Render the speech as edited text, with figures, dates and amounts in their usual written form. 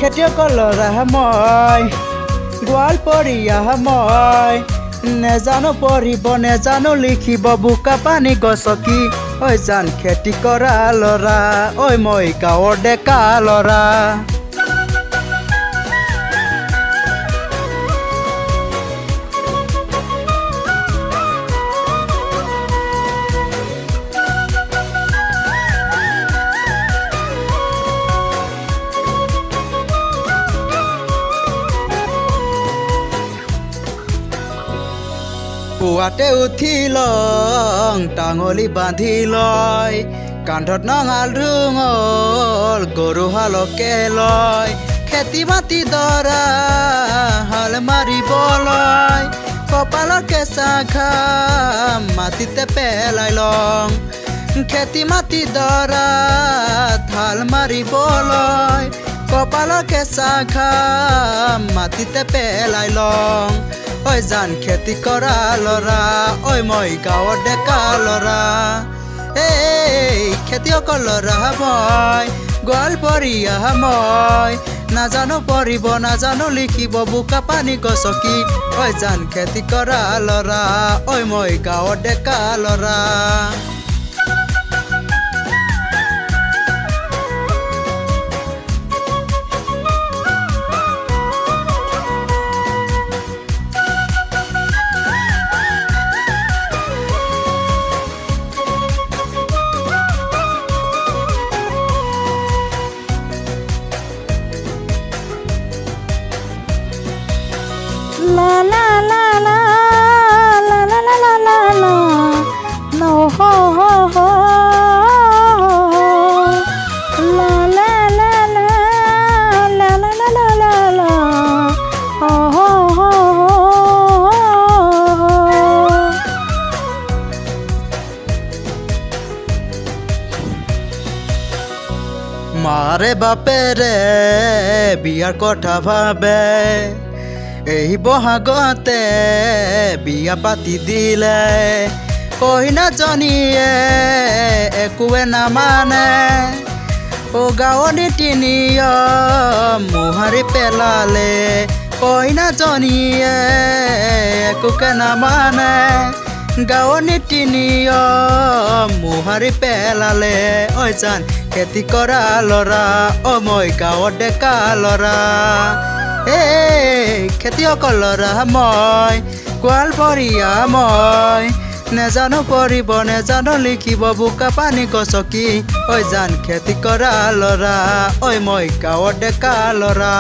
খেতিয়কৰ ল'ৰা মই গোৱালপৰীয়া মই নেজানো পঢ়িব নেজানো লিখিব বোকা পানী গছকি ঐ জান খেতি কৰা ল'ৰা ঐ মই গাঁৱৰ ডেকা ল'ৰা পুৱাতে উঠি লং টাঙলি বান্ধি লয় কান্ধত নঙাল ঢোঙল গৰু হালকে লয় খেতি মাটি দৰা হাল মাৰিবলৈ কপালৰ কেঁচা ঘাম মাটিতে পেলাই লং খেতি মাটি দৰা হাল মাৰিবলৈ কপালৰ কেঁচা ঘাম মাটিতে পেলাই লং ঐ জান খেতি কৰা ল'ৰা ঐ মই গাঁৱৰ ডেকা ল'ৰা খেতিয়কৰ ল'ৰা মই গোৱালপৰীয়া মই নাজানো পঢ়িব নাজানো লিখিব বোকা পানী গছকি ঐ জান খেতি কৰা ল'ৰা ঐ মই গাঁৱৰ ডেকা ল'ৰা La la la la la la la la la la no ho ho ho la la la la la la la la la la ho ho ho মাৰে বাপেৰে বিয়াৰ কথা ভাবে এই বহাগতে বিয়া পাতি দিলে কইনাজনীয়ে একোৱে নামানে গাঁৱৰ নীতি নিয়ম মোহাৰি পেলালে কইনাজনীয়ে একোকে নামানে গাঁৱৰ নীতি নিয়ম মোহাৰি পেলালে ঐ জান খেতি কৰা ল'ৰা ঐ মই গাঁৱৰ ডেকা ল'ৰা খেতিয়কৰ ল'ৰা মই গোৱালপৰীয়া মই নেজানো পঢ়িব নেজানো লিখিব বোকা পানী গছকি ঐ জান খেতি কৰা ল'ৰা ঐ মই গাঁৱৰ ডেকা ল'ৰা